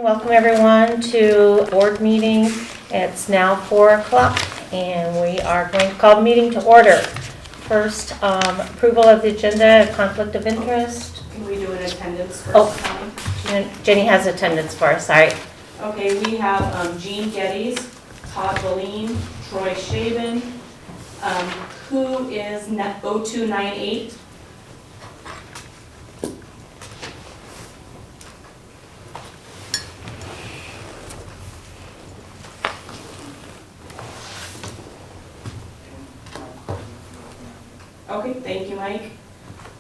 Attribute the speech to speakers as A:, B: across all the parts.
A: Welcome everyone to board meeting. It's now 4 o'clock and we are going to call the meeting to order. First, approval of the agenda, conflict of interest.
B: Can we do an attendance first?
A: Oh, Jenny has attendance for us, sorry.
B: Okay, we have Jean Geddes, Todd Boleen, Troy Shaven, who is 0298. Okay, thank you, Mike.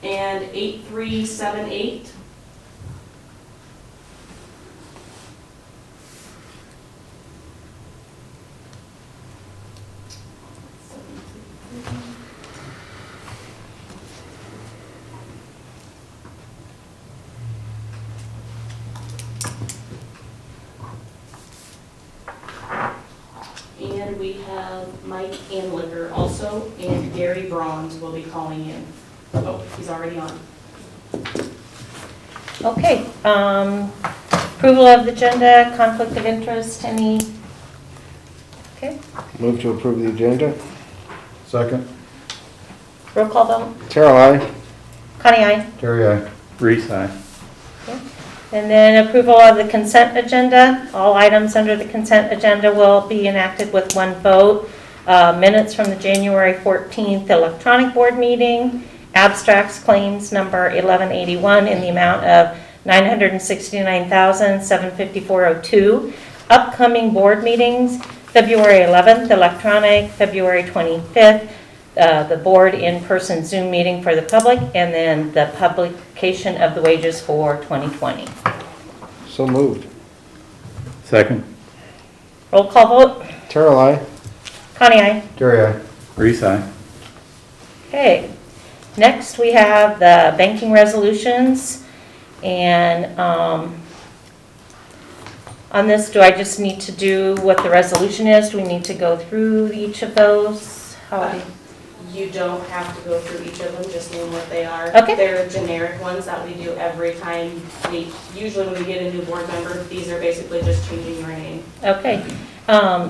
B: And 8378. And we have Mike Anlicker also, and Gary Bronze will be calling in. Oh, he's already on.
A: Okay, approval of the agenda, conflict of interest, any? Okay,
C: Move to approve the agenda.
D: Second.
A: roll call vote.
C: Terrell, aye.
A: Connie, aye.
D: Terry, aye.
E: Reese, aye.
A: And then approval of the consent agenda. All items under the consent agenda will be enacted with one vote. Minutes from the January 14th electronic board meeting. Abstracts claims number 1181 in the amount of $969,754.02. Upcoming board meetings, February 11th electronic, February 25th, the board in-person Zoom meeting for the public, and then the publication of the wages for 2020.
C: So moved.
E: Second.
A: Roll call vote.
C: Terrell, aye.
A: Connie, aye.
D: Terry, aye.
E: Reese, aye.
A: Okay. Next, we have the banking resolutions. And on this, do I just need to do what the resolution is? Do we need to go through each of those? How do
B: You don't have to go through each of them, just name what they are.
A: Okay.
B: They're generic ones that we do every time. Usually when we get a new board member, these are basically just changing your name.
A: Okay.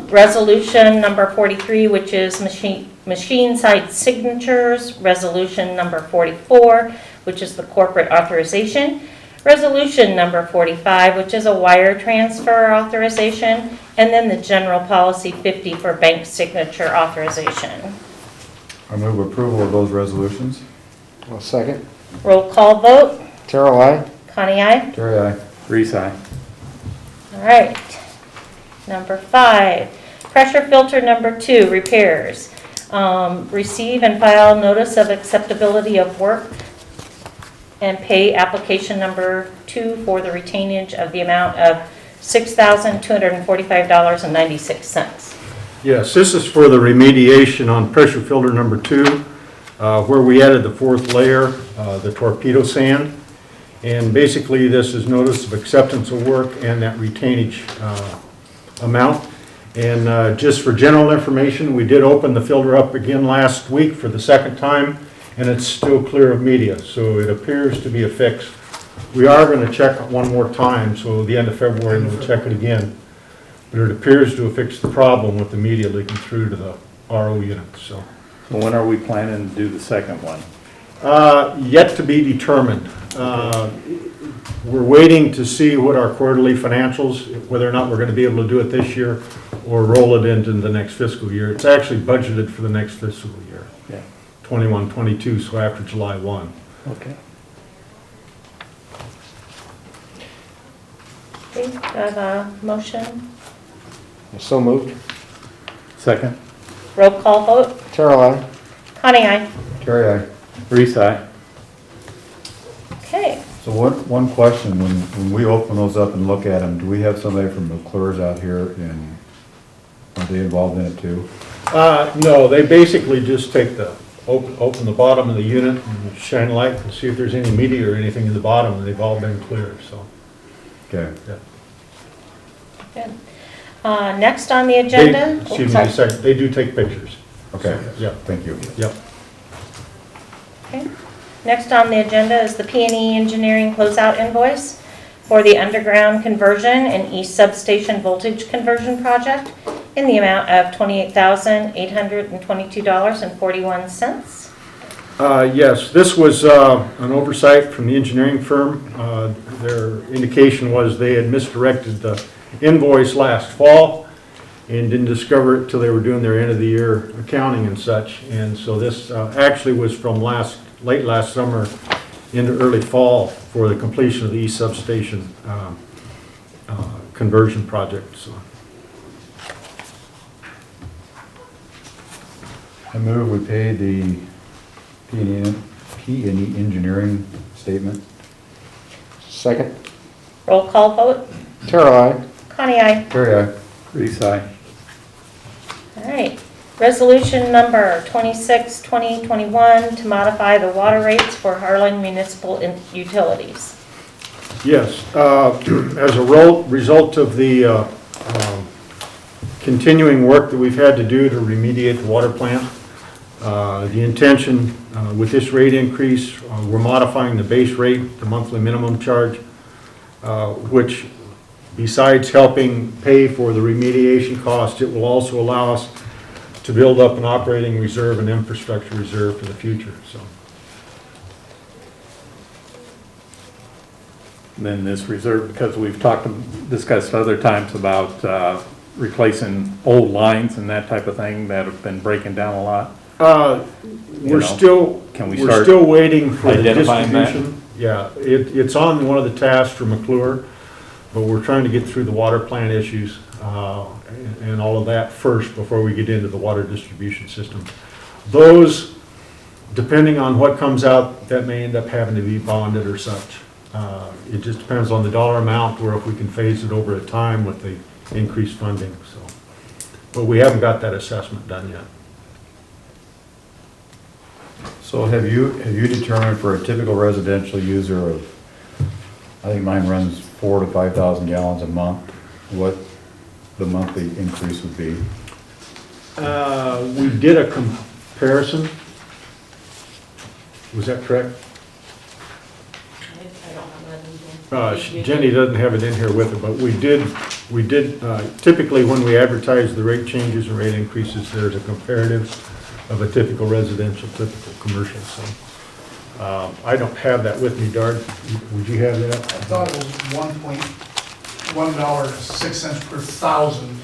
A: Resolution number 43, which is machine side signatures. Resolution number 44, which is the corporate authorization. Resolution number 45, which is a wire transfer authorization. And then the general policy 50 for bank signature authorization.
D: I move approval of those resolutions.
C: I'll second.
A: Roll call vote.
C: Terrell, aye.
A: Connie, aye.
D: Terry, aye.
E: Reese, aye.
A: All right. Number 5, pressure filter number 2, repairs. Receive and file notice of acceptability of work and pay application number 2 for the retainage of the amount of $6,245.96.
F: Yes, this is for the remediation on pressure filter number 2, where we added the 4th layer, the torpedo sand. And basically this is notice of acceptance of work and that retainage amount. And just for general information, we did open the filter up again last week for the 2nd time, and it's still clear of media, so it appears to be a fix. We are going to check it one more time, so the end of February we'll check it again. But it appears to have fixed the problem with the media leaking through to the RO units. So
E: When are we planning to do the second one?
F: yet to be determined. We're waiting to see what our quarterly financials, whether or not we're going to be able to do it this year or roll it into the next fiscal year. It's actually budgeted for the next fiscal year,
E: Yeah.
F: 21, 22, so after July 1.
E: Okay.
A: Okay, do I have a motion?
C: So moved.
E: Second.
A: Roll call vote.
C: Terrell, aye.
A: Connie, aye.
D: Terry, aye.
E: Reese, aye.
A: Okay.
D: So one question, when we open those up and look at them, do we have somebody from McClure's out here and are they involved in it too?
F: No, they basically just take open the bottom of the unit and shine light and see if there's any media or anything in the bottom, and they've all been clear, so.
D: Okay.
F: Yeah.
A: Good. Next on the agenda.
F: Excuse me
A: sorry.
F: a second, they do take pictures.
D: Okay.
F: Yeah.
D: Thank you.
F: Yep.
A: Okay. Next on the agenda is the P&E Engineering closeout invoice for the underground conversion and east substation voltage conversion project in the amount of $28,822.41.
F: Yes, this was an oversight from the engineering firm. Their indication was they had misdirected the invoice last fall and didn't discover it till they were doing their end of the year accounting and such. And so this actually was from late last summer into early fall for the completion of the east substation conversion project. So
D: I move we pay the P&E engineering statement.
C: Second.
A: Roll call vote.
C: Terrell, aye.
A: Connie, aye.
D: Terry, aye.
E: Reese, aye.
A: All right. Resolution number 26, 2021, to modify the water rates for Harlan Municipal Utilities.
F: yes, as a result of the continuing work that we've had to do to remediate the water plant, the intention with this rate increase, we're modifying the base rate, the monthly minimum charge, which besides helping pay for the remediation cost, it will also allow us to build up an operating reserve and infrastructure reserve for the future, so.
E: Then this reserve, because we've discussed other times about replacing old lines and that type of thing that have been breaking down a lot.
F: We're still,
E: Can we
F: we're
E: start
F: still waiting for the
E: identifying that?
F: distribution. Yeah, it's on one of the tasks for McClure, but we're trying to get through the water plant issues and all of that first before we get into the water distribution system. Those, depending on what comes out, that may end up having to be bonded or such. It just depends on the dollar amount, or if we can phase it over a time with the increased funding, so. But we haven't got that assessment done yet.
D: So have you determined for a typical residential user of, I think mine runs 4,000 to 5,000 gallons a month, what the monthly increase would be?
F: We did a comparison. Was that correct?
B: I don't have that in here.
F: Jenny doesn't have it in here with her, but we did, typically when we advertise the rate changes and rate increases, there's a comparative of a typical residential, typical commercial, so. I don't have that with me, Dard. Would you have that?
G: I thought it was $1.06 per thousand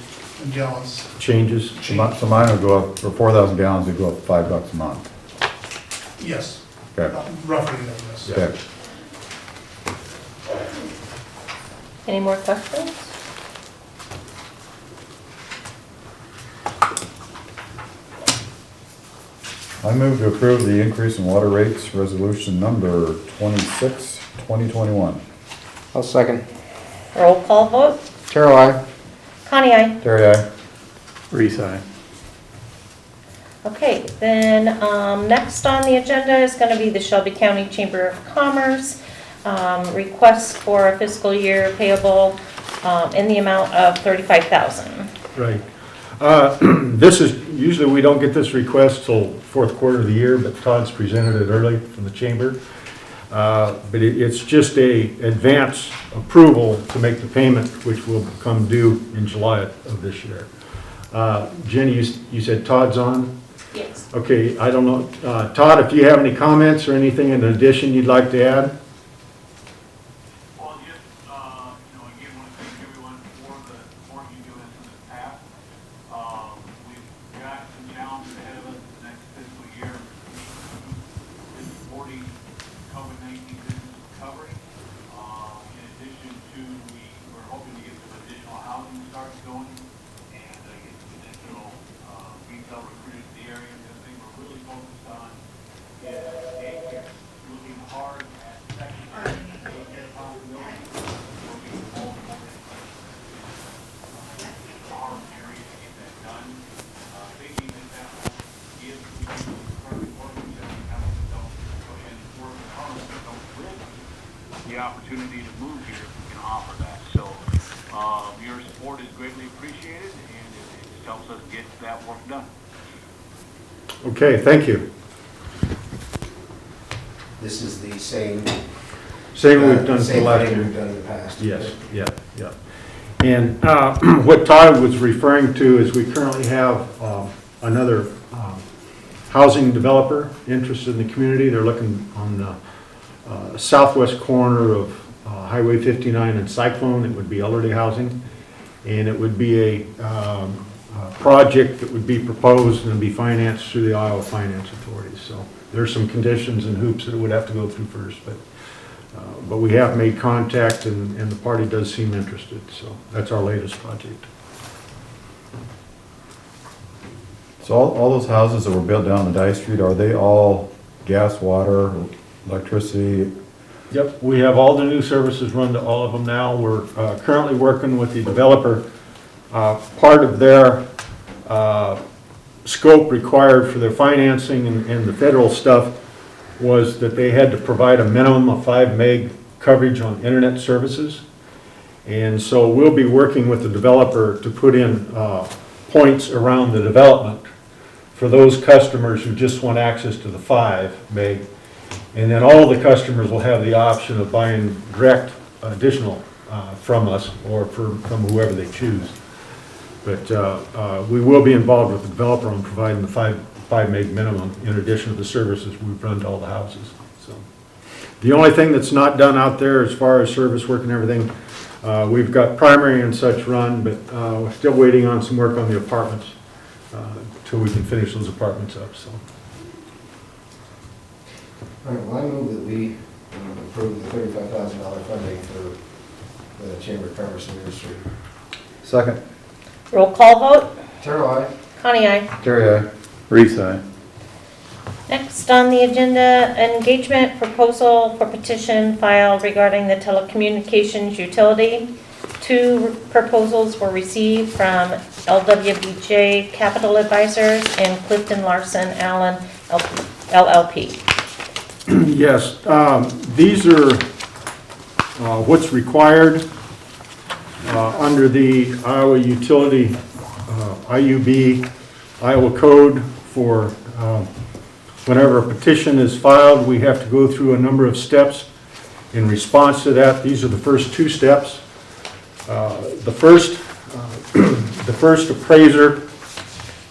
G: gallons.
F: Changes?
D: So mine would go up, for 4,000 gallons, it'd go up $5 a month.
G: Yes,
D: Okay.
G: roughly, yes.
D: Okay.
A: Any more questions?
D: I move to approve the increase in water rates, resolution number 26, 2021.
C: I'll second.
A: Roll call vote.
C: Terrell, aye.
A: Connie, aye.
D: Terry, aye.
E: Reese, aye.
A: Okay, then next on the agenda is going to be the Shelby County Chamber of Commerce request for a fiscal year payable in the amount of $35,000.
F: Right. This is, usually we don't get this request till fourth quarter of the year, but Todd's presented it early from the chamber. But it's just a advance approval to make the payment, which will come due in July of this year. Jenny, you said Todd's on?
B: Yes.
F: Okay, I don't know, Todd, if you have any comments or anything in addition you'd like to add?
H: Well, just, again, want to thank everyone for the support you've given us in the past. We've got some challenges ahead of us in the next fiscal year. In supporting COVID-19 business recovery. In addition to, we're hoping to get some additional housing starts going and get some additional retail recruited to the area. The other thing we're really focused on is daycare. Looking hard at secondary daycare possibilities. Working with multiple Harlan area to get that done. Thinking that will give the current workers that we have don't go ahead and work in Harlan, but don't live here, the opportunity to move here if we can offer that. So your support is greatly appreciated, and it just helps us get that work done.
F: Okay, thank you.
I: This is the same
F: Same we've done for the
C: Same
F: last
C: thing
F: year.
C: we've done in the past.
F: Yes, yeah, yeah. And what Todd was referring to is we currently have another housing developer interested in the community. They're looking on the southwest corner of Highway 59 and Cyclone. It would be elderly housing. And it would be a project that would be proposed and be financed through the Iowa Finance Authority. So there's some conditions and hoops that it would have to go through first, but we have made contact and the party does seem interested. So that's our latest project.
D: So all those houses that were built down the Dye Street, are they all gas, water, electricity?
F: Yep, we have all the new services run to all of them now. We're currently working with the developer. Part of their scope required for their financing and the federal stuff was that they had to provide a minimum of 5 meg coverage on internet services. And so we'll be working with the developer to put in points around the development for those customers who just want access to the 5 meg. And then all the customers will have the option of buying direct additional from us or from whoever they choose. But we will be involved with the developer on providing the 5 meg minimum in addition to the services we've run to all the houses. So the only thing that's not done out there as far as service work and everything, we've got primary and such run, but we're still waiting on some work on the apartments till we can finish those apartments up. So.
C: All right, well, I move that we approve the $35,000 funding for the Chamber of Commerce and Industry.
D: Second.
A: Roll call vote.
C: Terrell, aye.
A: Connie, aye.
D: Terry, aye.
E: Reese, aye.
A: Next on the agenda, engagement proposal for petition filed regarding the telecommunications utility. 2 proposals were received from LWBJ Capital Advisors and Clifton Larson Allen LLP.
F: Yes, these are what's required under the Iowa Utility, IUB, Iowa Code for whenever a petition is filed, we have to go through a number of steps in response to that. These are the first 2 steps. The first appraiser,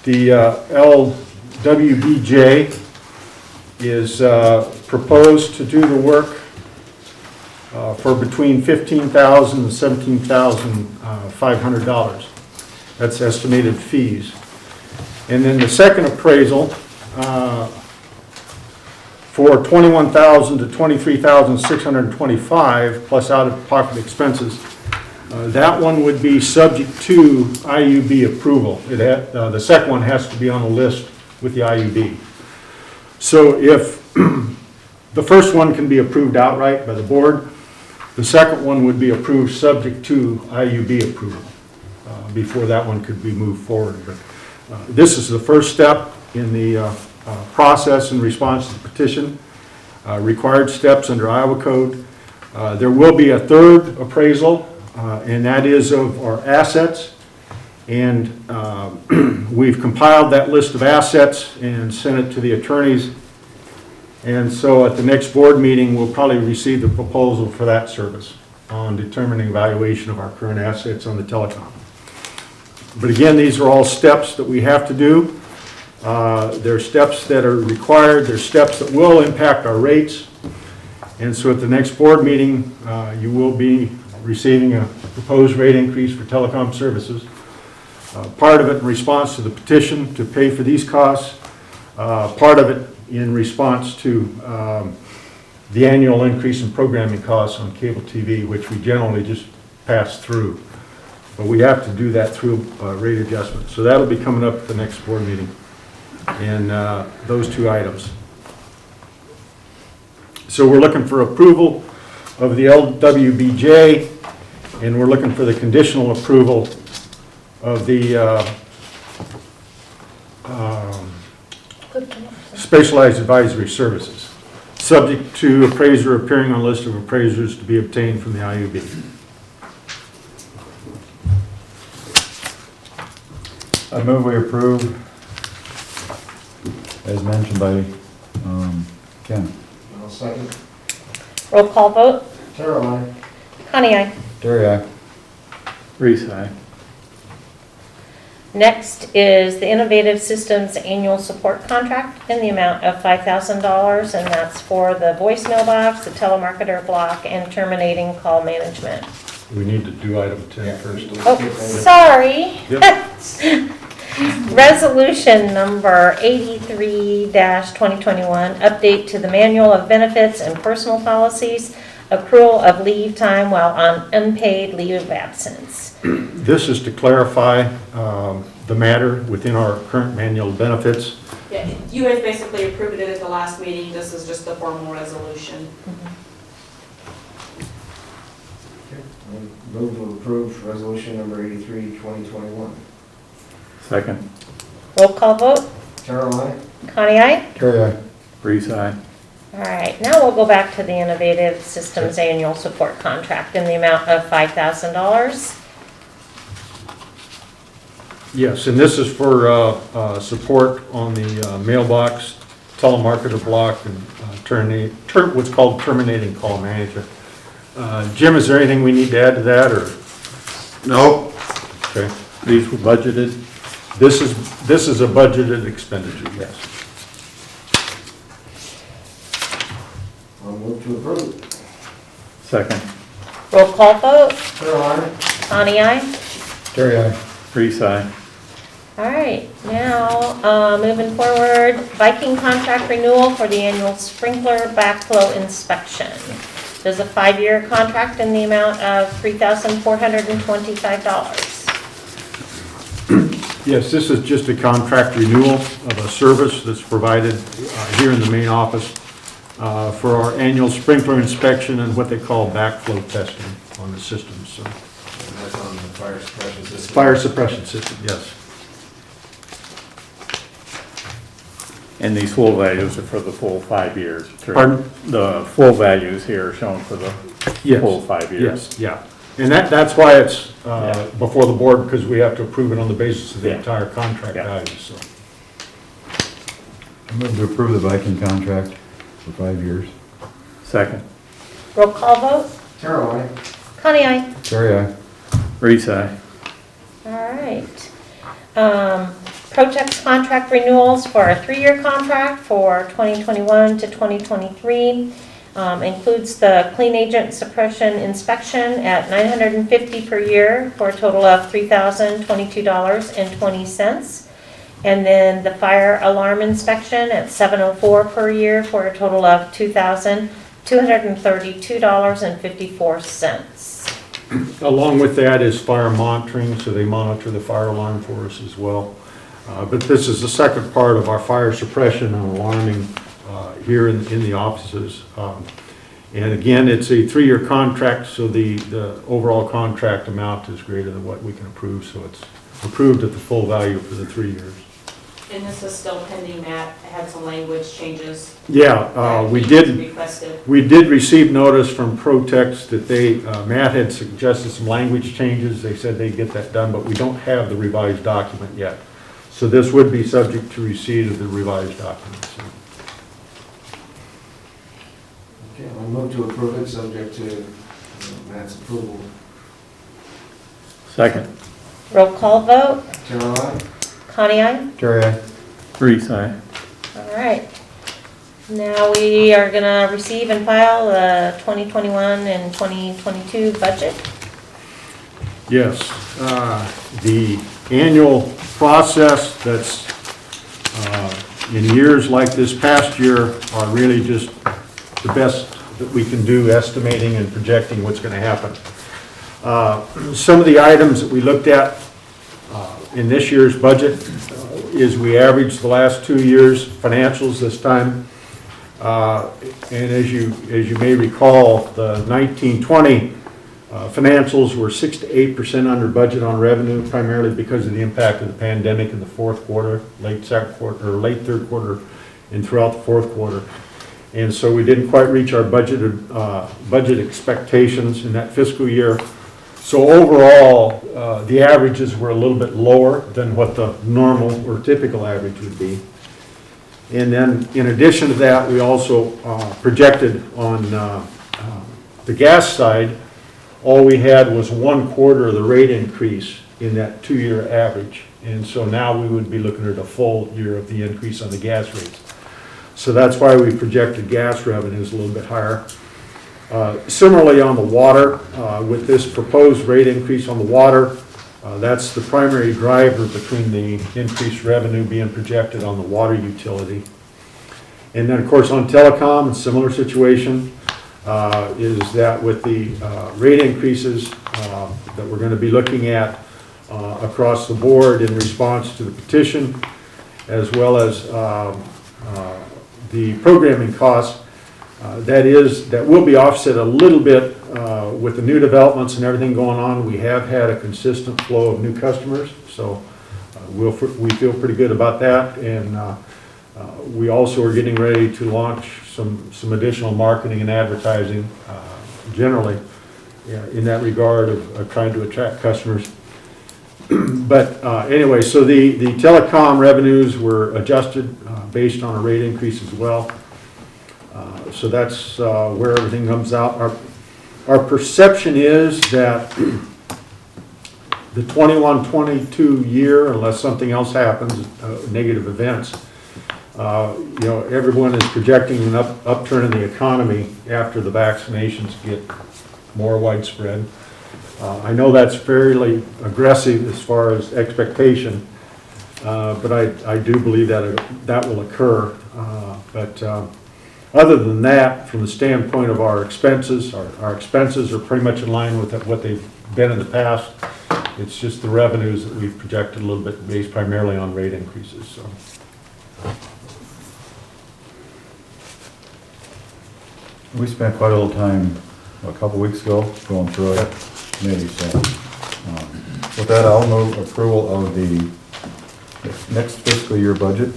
F: the LWBJ, is proposed to do the work for between $15,000 and $17,500. That's estimated fees. And then the second appraisal for $21,000 to $23,625 plus out-of-pocket expenses. That one would be subject to IUB approval. The second one has to be on the list with the IUB. So if the first one can be approved outright by the board, the second one would be approved subject to IUB approval before that one could be moved forward. But this is the first step in the process in response to the petition. Required steps under Iowa Code. There will be a third appraisal, and that is of our assets. And we've compiled that list of assets and sent it to the attorneys. And so at the next board meeting, we'll probably receive the proposal for that service on determining valuation of our current assets on the telecom. But again, these are all steps that we have to do. There are steps that are required. There are steps that will impact our rates. And so at the next board meeting, you will be receiving a proposed rate increase for telecom services. Part of it in response to the petition to pay for these costs. Part of it in response to the annual increase in programming costs on cable TV, which we generally just pass through. But we have to do that through rate adjustment. So that'll be coming up at the next board meeting. And those 2 items. So we're looking for approval of the LWBJ, and we're looking for the conditional approval of the specialized advisory services, subject to appraiser appearing on list of appraisers to be obtained from the IUB.
D: I move we approve, as mentioned by Ken.
C: I'll second.
A: Roll call vote.
C: Carol, I.
A: Connie, I.
D: Terry, aye.
E: Reese, aye.
A: Next is the Innovative Systems Annual Support Contract in the amount of $5,000, and that's for the voicemail box, the telemarketer block, and terminating call management.
F: We need to do item 10 first.
A: Oh, sorry.
F: Yep.
A: Resolution number 83-2021, update to the Manual of Benefits and Personal Policies, accrual of leave time while on unpaid leave of absence.
F: This is to clarify the matter within our current manual of benefits.
B: Yeah, you guys basically approved it at the last meeting, this is just the formal resolution.
C: Move to approve resolution number 83, 2021.
E: Second.
A: Roll call vote.
C: Carol, I.
A: Connie, I.
D: Terry, aye.
E: Reese, aye.
A: All right, now we'll go back to the Innovative Systems Annual Support Contract in the amount of $5,000.
F: Yes, and this is for support on the mailbox, telemarketer block, and what's called terminating call management. Jim, is there anything we need to add to that, or?
C: No.
F: Okay.
E: These were budgeted.
F: This is a budgeted expenditure, yes.
C: I'll move to approve.
E: Second.
A: Roll call vote.
C: Carol, I.
A: Connie, I.
D: Terry, aye.
E: Reese, aye.
A: All right, now, moving forward, Viking contract renewal for the annual sprinkler backflow inspection. There's a 5-year contract in the amount of $3,425.
F: Yes, this is just a contract renewal of a service that's provided here in the main office for our annual sprinkler inspection and what they call backflow testing on the system. So,
C: And that's on the fire suppression system.
F: fire suppression system, yes.
E: And these full values are for the full 5 years.
F: Pardon?
E: The full values here are shown for the
F: Yes.
E: full 5 years.
F: Yes, yeah. And that's why it's
E: Yeah.
F: before the board, because we have to approve it on the basis of the
E: Yeah.
F: entire contract
E: Yeah.
F: value, so.
D: I move to approve the Viking contract for 5 years.
E: Second.
A: Roll call vote.
C: Carol, I.
A: Connie, I.
D: Terry, aye.
E: Reese, aye.
A: All right. Protex contract renewals for a 3-year contract for 2021 to 2023. Includes the clean agent suppression inspection at $950 per year for a total of $3,022.20. And then the fire alarm inspection at $704 per year for a total of $2,232.54.
F: Along with that is fire monitoring, so they monitor the fire alarm for us as well. But this is the second part of our fire suppression and alarming here in the offices. And again, it's a 3-year contract, so the overall contract amount is greater than what we can approve, so it's approved at the full value for the 3 years.
B: And this is still pending, Matt, I had some language changes.
F: Yeah,
B: that
F: we
B: he
F: did.
B: Requested.
F: We did receive notice from Protex that Matt had suggested some language changes. They said they'd get that done, but we don't have the revised document yet. So this would be subject to receipt of the revised document. So.
C: Okay, I'll move to approve it, subject to Matt's approval.
E: Second.
A: Roll call vote.
C: Carol, I.
A: Connie, I.
D: Terry, aye.
E: Reese, aye.
A: All right. Now we are going to receive and file the 2021 and 2022 budget.
F: Yes, the annual process that's in years like this past year are really just the best that we can do estimating and projecting what's going to happen. Some of the items that we looked at in this year's budget is we averaged the last 2 years' financials this time. And as you may recall, the 1920 financials were 6 to 8% under budget on revenue, primarily because of the impact of the pandemic in the fourth quarter, late second quarter, or late third quarter, and throughout the fourth quarter. And so we didn't quite reach our budget expectations in that fiscal year. So overall, the averages were a little bit lower than what the normal or typical average would be. And then in addition to that, we also projected on the gas side, all we had was 1/4 of the rate increase in that 2-year average. And so now we would be looking at a full year of the increase on the gas rates. So that's why we projected gas revenues a little bit higher. Similarly on the water, with this proposed rate increase on the water, that's the primary driver between the increased revenue being projected on the water utility. And then, of course, on telecom, a similar situation, is that with the rate increases that we're going to be looking at across the board in response to the petition, as well as the programming costs, that will be offset a little bit with the new developments and everything going on. We have had a consistent flow of new customers, so we feel pretty good about that. And we also are getting ready to launch some additional marketing and advertising generally in that regard of trying to attract customers. But anyway, so the telecom revenues were adjusted based on a rate increase as well. So that's where everything comes out. Our perception is that the 21-22 year, unless something else happens, negative events, everyone is projecting an upturn in the economy after the vaccinations get more widespread. I know that's fairly aggressive as far as expectation, but I do believe that will occur. But other than that, from the standpoint of our expenses, our expenses are pretty much in line with what they've been in the past. It's just the revenues that we've projected a little bit based primarily on rate increases. So.
D: We spent quite a little time a couple weeks ago going through it, committee, so. With that, I'll move approval of the next fiscal year budget.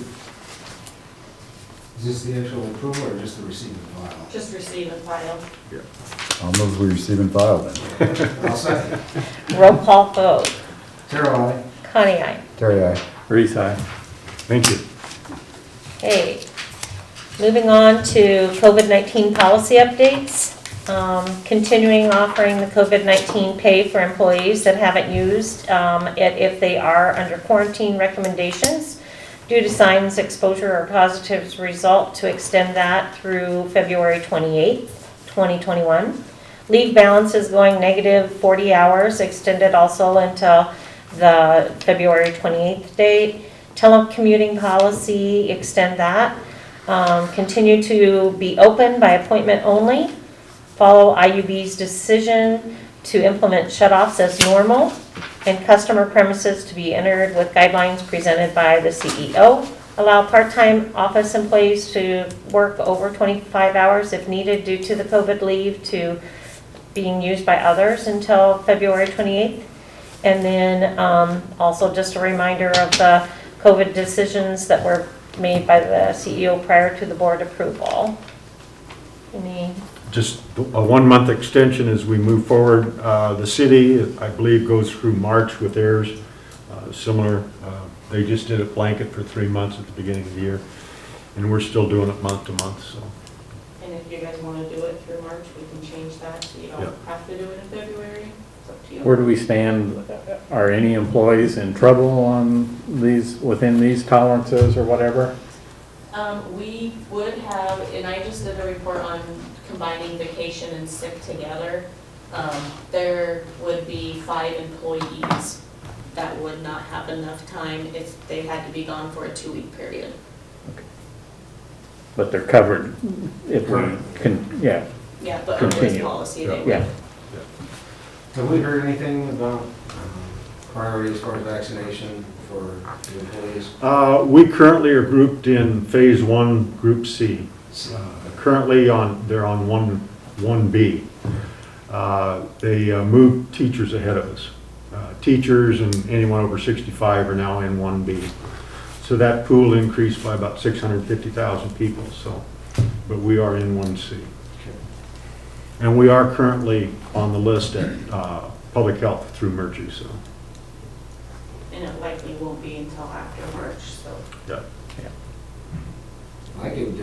C: Is this the actual approval or just the receipt and file?
B: Just receive and file.
D: I'll move we receive and file then.
C: I'll second.
A: Roll call vote.
C: Terrell, aye.
A: Connie, aye.
D: Terry, aye.
E: Reese, aye.
F: Thank you.
A: Okay, moving on to COVID-19 policy updates. Continuing offering the COVID-19 pay for employees that haven't used it if they are under quarantine recommendations due to signs, exposure, or positive result, to extend that through February 28th, 2021. Leave balances going negative 40 hours, extended also until the February 28th date. Telecommuting policy, extend that. Continue to be open by appointment only. Follow IUB's decision to implement shutoffs as normal, and customer premises to be entered with guidelines presented by the CEO. Allow part-time office employees to work over 25 hours if needed due to the COVID leave to being used by others until February 28th. And then also just a reminder of the COVID decisions that were made by the CEO prior to the board approval.
F: Just a 1-month extension as we move forward. The city, I believe, goes through March with theirs. Similar, they just did a blanket for 3 months at the beginning of the year, and we're still doing it month to month. So.
B: And if you guys want to do it through March, we can change that, so you don't
F: Yeah.
B: have to do it in February. It's up to you.
E: Where do we stand? Are any employees in trouble on within these tolerances or whatever?
B: We would have, and I just did a report on combining vacation and sick together. There would be 5 employees that would not have enough time if they had to be gone for a 2-week period.
E: But they're covered if we can, yeah.
B: Yeah, but under this
E: Continue.
B: policy, they would.
E: Yeah.
C: Have we heard anything about priority as far as vaccination for the employees?
F: We currently are grouped in Phase 1, Group C. Currently they're on 1B. They moved teachers ahead of us. Teachers and anyone over 65 are now in 1B. So that pool increased by about 650,000 people. So, but we are in 1C. And we are currently on the list at Public Health through Mergy. So.
B: And it likely won't be until after March, so.
F: Yeah.
C: I could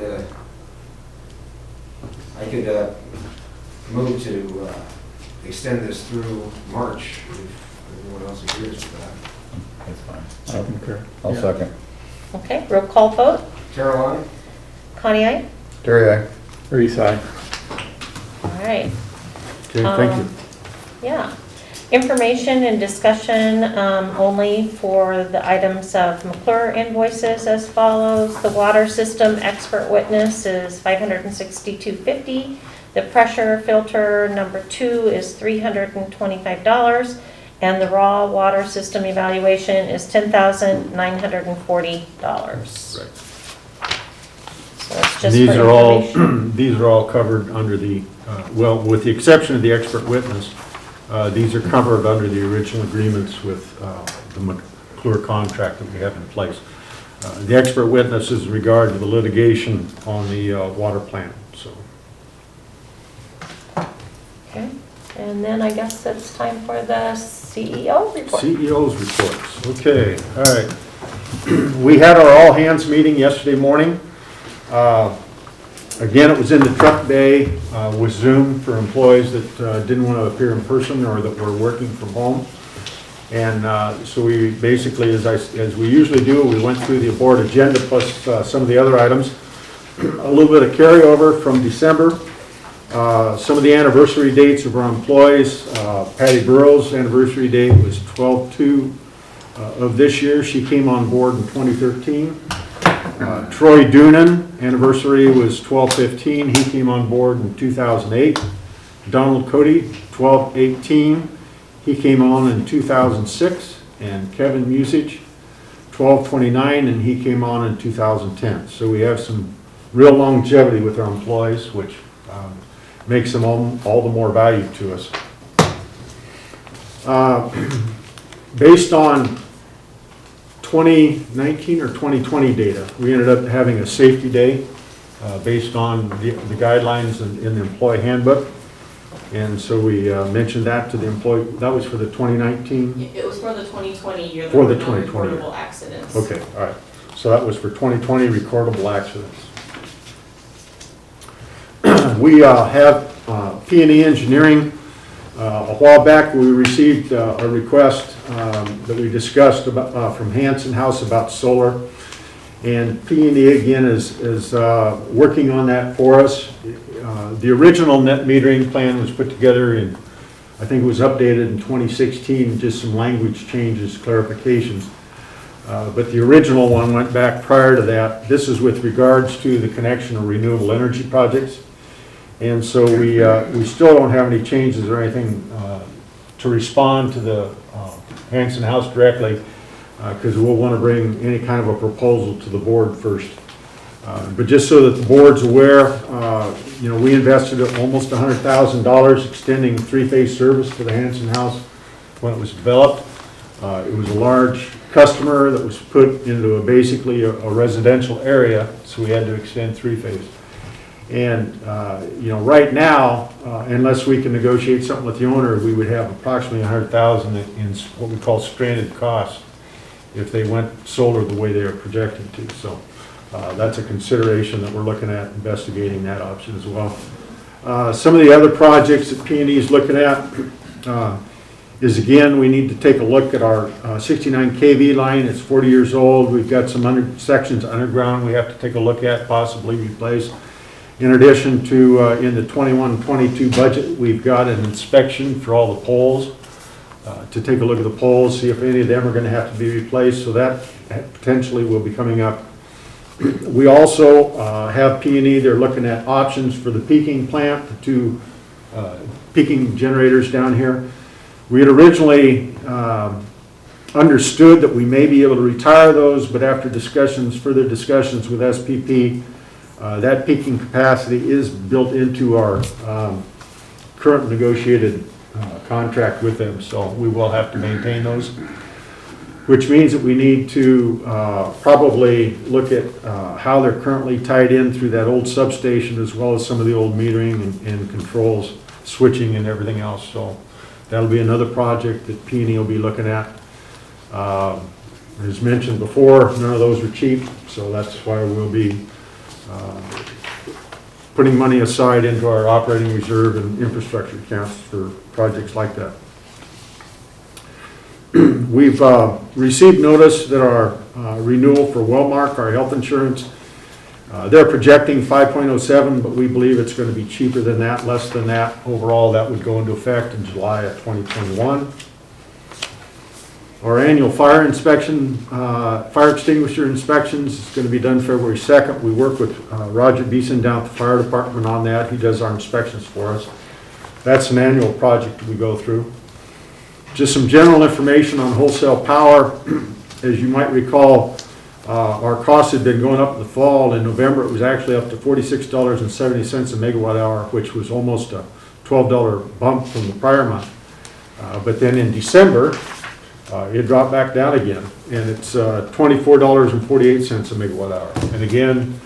C: move to extend this through March, if everyone else agrees with that.
D: That's fine.
E: I concur.
D: I'll second.
A: Okay, roll call vote.
C: Caroline?
A: Connie, aye?
D: Terry, aye.
E: Reese, aye.
A: All right.
F: Okay, thank you.
A: Yeah. Information and discussion only for the items of McClure invoices as follows. The water system expert witness is $562.50. The pressure filter number 2 is $325. And the raw water system evaluation is $10,940.
F: Right.
A: So it's just
F: These
A: for
F: are all,
A: information.
F: these are all covered under the, well, with the exception of the expert witness, these are covered under the original agreements with the McClure contract that we have in place. The expert witness is in regard to the litigation on the water plant, so.
A: Okay. And then I guess it's time for the CEO report.
F: CEO's reports, okay, all right. We had our all-hands meeting yesterday morning. Again, it was in the truck bay with Zoom for employees that didn't want to appear in person or that were working from home. And so we basically, as we usually do, we went through the board agenda plus some of the other items. A little bit of carryover from December. Some of the anniversary dates of our employees. Patty Burrow's anniversary date was 12/2 of this year. She came on board in 2013. Troy Doonan, anniversary was 12/15. He came on board in 2008. Donald Cody, 12/18. He came on in 2006. And Kevin Musich, 12/29, and he came on in 2010. So we have some real longevity with our employees, which makes them all the more value to us. Based on 2019 or 2020 data, we ended up having a safety day based on the guidelines in the employee handbook. And so we mentioned that to the employee. That was for the 2019?
B: It was for the 2020 year.
F: For the
B: there were no
F: 2020 year.
B: reportable accidents.
F: Okay, all right. So that was for 2020 recordable accidents. We have P&E Engineering. A while back, we received a request that we discussed about, from Hanson House about solar. And P&E again is working on that for us. The original net metering plan was put together in, I think it was updated in 2016, just some language changes, clarifications. But the original one went back prior to that. This is with regards to the connection of renewable energy projects. And so we still don't have any changes or anything to respond to the Hanson House directly, because we'll want to bring any kind of a proposal to the board first. But just so that the board's aware, you know, we invested almost $100,000 extending three-phase service to the Hanson House when it was developed. It was a large customer that was put into basically a residential area, so we had to extend three-phase. And, you know, right now, unless we can negotiate something with the owner, we would have approximately $100,000 in what we call stranded costs if they went solar the way they are projected to. So that's a consideration that we're looking at, investigating that option as well. Some of the other projects that P&E is looking at is, again, we need to take a look at our 69 kV line. It's 40 years old. We've got some sections underground we have to take a look at, possibly replace. In addition to, in the 21-22 budget, we've got an inspection for all the poles, to take a look at the poles, see if any of them are going to have to be replaced, so that potentially will be coming up. We also have P&E, they're looking at options for the peaking plant, the two peaking generators down here. We had originally understood that we may be able to retire those, but after discussions, further discussions with SPP, that peaking capacity is built into our current negotiated contract with them, so we will have to maintain those, which means that we need to probably look at how they're currently tied in through that old substation, as well as some of the old metering and controls, switching and everything else. So that'll be another project that P&E will be looking at. As mentioned before, none of those are cheap, so that's why we'll be putting money aside into our operating reserve and infrastructure accounts for projects like that. We've received notice that our renewal for Wellmark, our health insurance, they're projecting 5.07, but we believe it's going to be cheaper than that, less than that. Overall, that would go into effect in July of 2021. Our annual fire inspection, fire extinguisher inspections is going to be done February 2nd. We work with Roger Beeson down at the fire department on that. He does our inspections for us. That's an annual project we go through. Just some general information on wholesale power. As you might recall, our costs had been going up in the fall. In November, it was actually up to $46.70 a megawatt hour, which was almost a $12 bump from the prior month. But then in December, it dropped back down again, and it's $24.48 a megawatt hour. And again,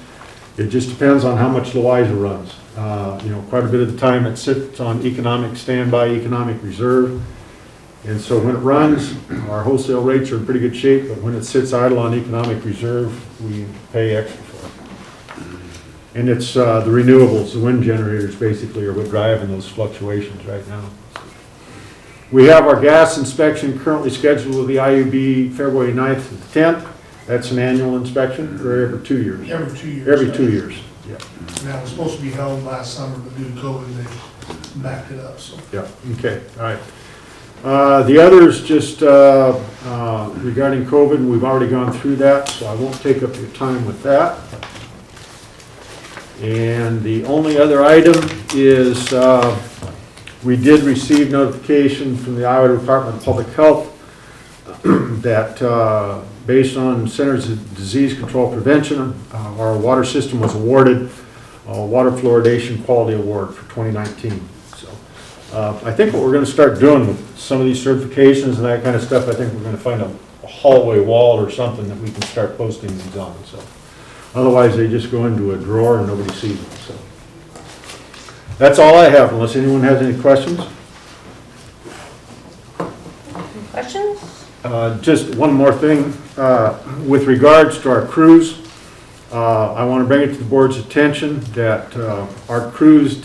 F: it just depends on how much Louisa runs. Quite a bit of the time it sits on economic standby, economic reserve. And so when it runs, our wholesale rates are in pretty good shape, but when it sits idle on economic reserve, we pay extra for it. And it's the renewables, the wind generators basically are what driving those fluctuations right now. We have our gas inspection currently scheduled with the IUB February 9th to the 10th. That's an annual inspection, or every 2 years?
G: Every 2 years.
F: Every 2 years, yeah.
G: And that was supposed to be held last summer, but due to COVID, they backed it up, so.
F: Yeah, okay, all right. The others just regarding COVID, we've already gone through that, so I won't take up your time with that. And the only other item is we did receive notification from the Iowa Department of Public Health that based on Centers of Disease Control Prevention, our water system was awarded a Water Fluoridation Quality Award for 2019. So I think what we're going to start doing with some of these certifications and that kind of stuff, I think we're going to find a hallway wall or something that we can start posting these on. So otherwise they just go into a drawer and nobody sees them. So that's all I have, unless anyone has any questions.
A: Questions?
F: Just one more thing. With regards to our crews, I want to bring it to the board's attention that our crews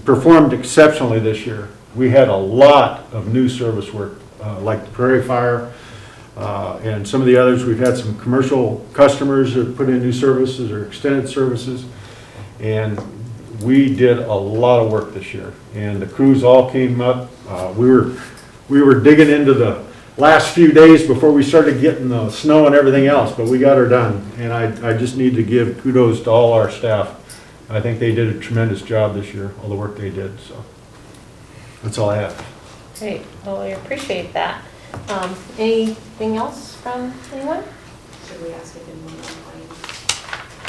F: performed exceptionally this year. We had a lot of new service work, like the Prairie Fire and some of the others. We've had some commercial customers that put in new services or extended services, and we did a lot of work this year. And the crews all came up. We were digging into the last few days before we started getting the snow and everything else, but we got her done. And I just need to give kudos to all our staff. I think they did a tremendous job this year, all the work they did. So that's all I have.
A: Great, well, I appreciate that. Anything else from anyone?
B: Should we ask if anyone online?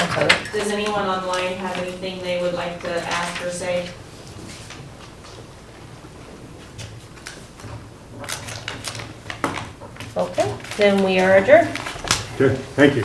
A: Okay.
B: Does anyone online have anything they would like to ask or say?
A: Okay, then we are adjourned.
F: Okay, thank you.